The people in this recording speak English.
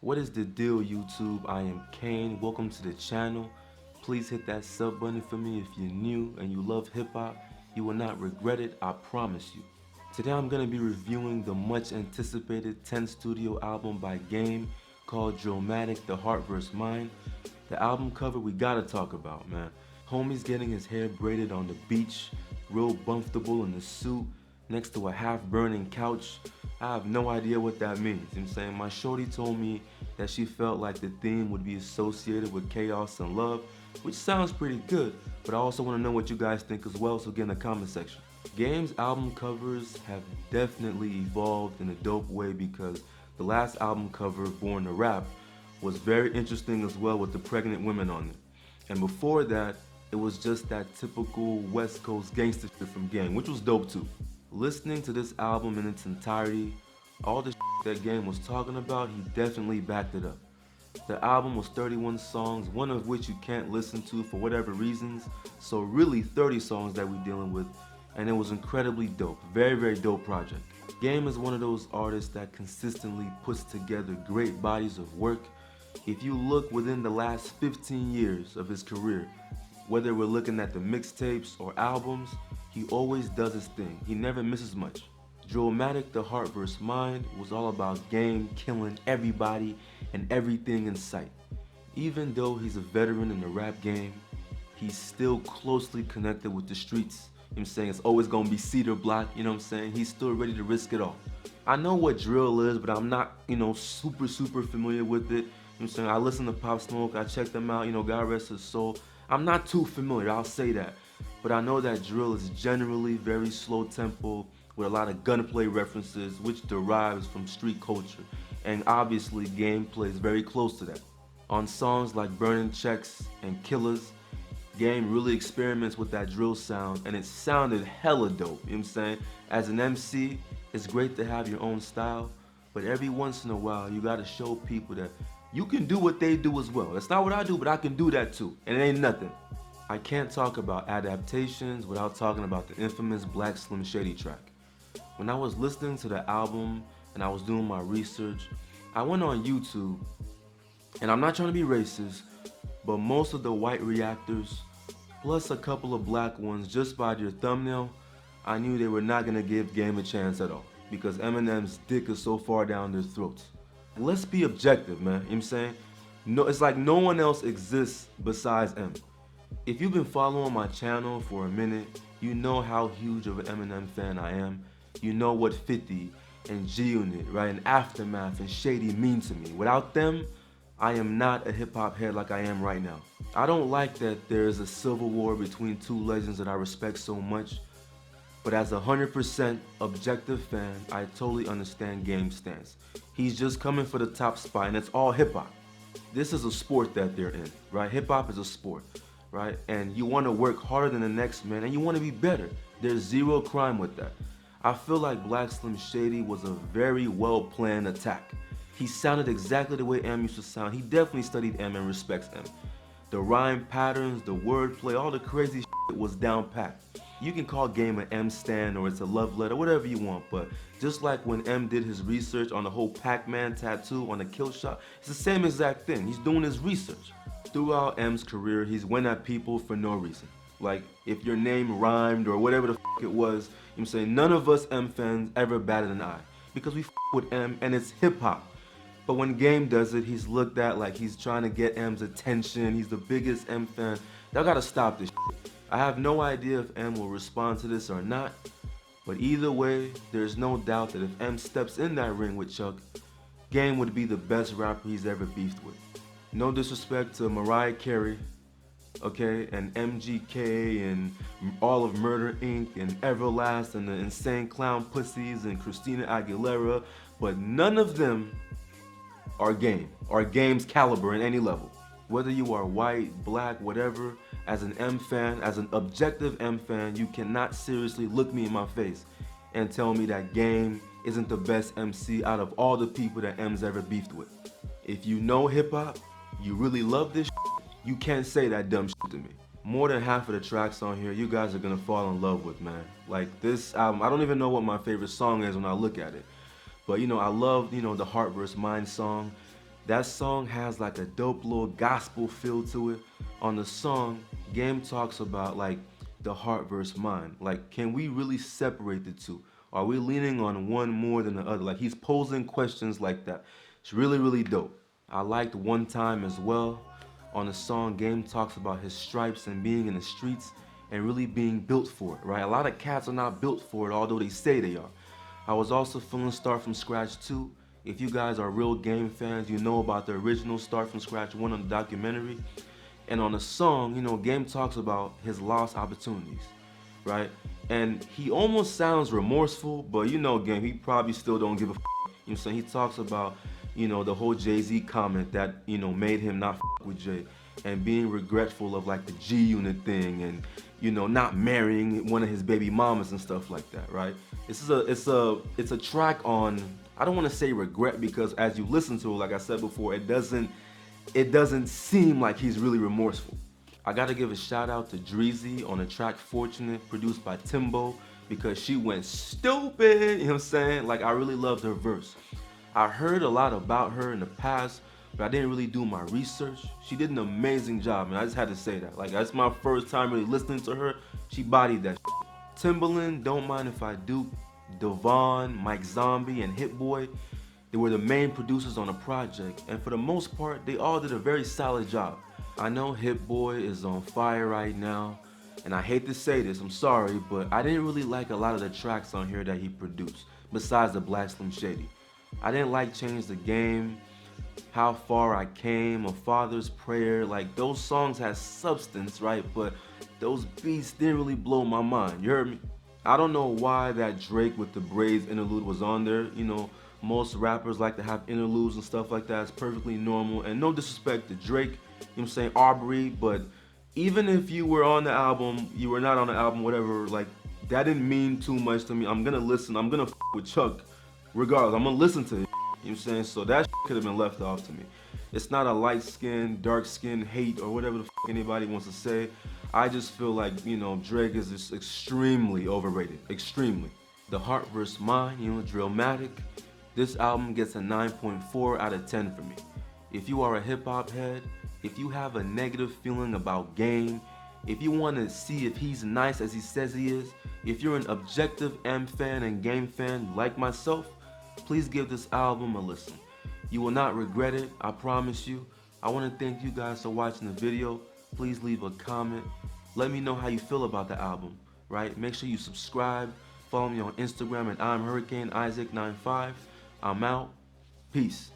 What is the deal, YouTube? I am Kane. Welcome to the channel. Please hit that sub button for me if you're new and you love hip hop. You will not regret it, I promise you. Today I'm going to be reviewing the much anticipated 10 studio album by Game called Drillmatic, The Heart vs. Mind. The album cover we gotta talk about, man. Homie's getting his hair braided on the beach, real comfortable in the suit, next to a half-burning couch. I have no idea what that means. You know what I'm saying? My shorty told me that she felt like the theme would be associated with chaos and love, which sounds pretty good, but I also want to know what you guys think as well, so get in the comment section. Game's album covers have definitely evolved in a dope way because the last album cover, Born to Rap, was very interesting as well with the pregnant women on it. And before that, it was just that typical West Coast gangster shit from Game, which was dope too. Listening to this album in its entirety, all the shit that Game was talking about, he definitely backed it up. The album was 31 songs, one of which you can't listen to for whatever reasons, so really 30 songs that we're dealing with, and it was incredibly dope. Very dope project. Game is one of those artists that consistently puts together great bodies of work. If you look within the last 15 years of his career, whether we're looking at the mixtapes or albums, he always does his thing. He never misses much. Drillmatic, The Heart vs. Mind was all about Game killing everybody and everything in sight. Even though he's a veteran in the rap game, he's still closely connected with the streets. You know what I'm saying? It's always gonna be cedar block, you know what I'm saying? He's still ready to risk it all. I know what drill is, but I'm not, super familiar with it. You know what I'm saying? I listen to Pop Smoke, I check them out, God rest his soul. I'm not too familiar, I'll say that. But I know that drill is generally very slow tempo with a lot of gunplay references which derives from street culture. And obviously Game plays very close to that. On songs like Burning Checks and Killers, Game really experiments with that drill sound and it sounded hella dope, you know what I'm saying? As an MC, it's great to have your own style, but every once in a while you gotta show people that you can do what they do as well. That's not what I do, but I can do that too, and it ain't nothing. I can't talk about adaptations without talking about the infamous Black Slim Shady track. When I was listening to the album and I was doing my research, I went on YouTube, and I'm not trying to be racist, but most of the white reactors, plus a couple of black ones, just by their thumbnail, I knew they were not gonna give Game a chance at all, because Eminem's dick is so far down their throats. Let's be objective, man, you know what I'm saying? No, it's like no one else exists besides M. If you've been following my channel for a minute, you know how huge of an Eminem fan I am. You know what 50 and G-Unit, right, and Aftermath and Shady mean to me. Without them, I am not a hip-hop head like I am right now. I don't like that there is a civil war between two legends that I respect so much, but as a 100% objective fan, I totally understand Game's stance. He's just coming for the top spot, and it's all hip-hop. This is a sport that they're in, right? Hip-hop is a sport, right? And you want to work harder than the next man, and you want to be better. There's zero crime with that. I feel like Black Slim Shady was a very well-planned attack. He sounded exactly the way M used to sound. He definitely studied M and respects M. The rhyme patterns, the wordplay, all the crazy shit was down pat. You can call Game an M stan or it's a love letter, whatever you want, but just like when M did his research on the whole Pac-Man tattoo on the kill shot, it's the same exact thing. He's doing his research. Throughout M's career, he's went at people for no reason. Like, if your name rhymed or whatever the it was, I'm saying none of us M fans ever batted an eye because we with M and it's hip hop. But when Game does it, he's looked at like he's trying to get M's attention. He's the biggest M fan. Y'all gotta stop this shit. I have no idea if M will respond to this or not, but either way, there's no doubt that if M steps in that ring with Chuck, Game would be the best rapper he's ever beefed with. No disrespect to Mariah Carey, okay, and MGK and all of Murder Inc. and Everlast and the Insane Clown Pussies and Christina Aguilera, but none of them are Game's caliber in any level. Whether you are white, black, whatever, as an M fan, as an objective M fan, you cannot seriously look me in my face and tell me that Game isn't the best MC out of all the people that M's ever beefed with. If you know hip hop, you really love this shit, you can't say that dumb shit to me. More than half of the tracks on here, you guys are gonna fall in love with, man. Like this album, I don't even know what my favorite song is when I look at it. But I love, the Heart vs. Mind song. That song has like a dope little gospel feel to it. On the song, Game talks about like the heart versus mind. Like, can we really separate the two? Are we leaning on one more than the other? Like, he's posing questions like that. It's really, really dope. I liked One Time as well. On the song, Game talks about his stripes and being in the streets and really being built for it, right? A lot of cats are not built for it, although they say they are. I was also feeling Start From Scratch 2. If you guys are real Game fans, you know about the original Start From Scratch 1 on the documentary. And on the song, Game talks about his lost opportunities, right? And he almost sounds remorseful, but Game, he probably still don't give a f. So he talks about, the whole Jay-Z comment that, made him not f with Jay, and being regretful of like the G Unit thing, and not marrying one of his baby mamas and stuff like that, right? It's a track on, I don't want to say regret, because as you listen to it, like I said before, it doesn't seem like he's really remorseful. I gotta give a shout out to Dreezy on the track Fortunate, produced by Timbo, because she went stupid, you know what I'm saying? Like, I really loved her verse. I heard a lot about her in the past, but I didn't really do my research. She did an amazing job, and I just had to say that. Like, that's my first time really listening to her. She bodied that shit. Timbaland, Don't Mind If I Do, Devon, Mike Zombie, and Hit Boy, they were the main producers on the project, and for the most part, they all did a very solid job. I know Hit Boy is on fire right now, and I hate to say this, I'm sorry, but I didn't really like a lot of the tracks on here that he produced, besides the Black Slim Shady. I didn't like Change the Game, How Far I Came, A Father's Prayer. Like, those songs had substance, right? But those beats didn't really blow my mind, you heard me? I don't know why that Drake with the braids interlude was on there. Most rappers like to have interludes and stuff like that. It's perfectly normal. And no disrespect to Drake, you know what I'm saying, Aubrey, but even if you were on the album, you were not on the album, whatever, like, that didn't mean too much to me. I'm gonna listen, I'm gonna f with Chuck regardless. I'm gonna listen to it, you know what I'm saying? So that could have been left off to me. It's not a light skin, dark skin hate or whatever the f anybody wants to say. I just feel like, Drake is just extremely overrated, extremely. The Heart vs. Mind, Drillmatic. This album gets a 9.4 out of 10 for me. If you are a hip hop head, if you have a negative feeling about Game, if you want to see if he's nice as he says he is, if you're an objective M fan and Game fan like myself, please give this album a listen. You will not regret it, I promise you. I want to thank you guys for watching the video. Please leave a comment. Let me know how you feel about the album, right? Make sure you subscribe. Follow me on Instagram at I'm Hurrikane Isaac 95. I'm out. Peace.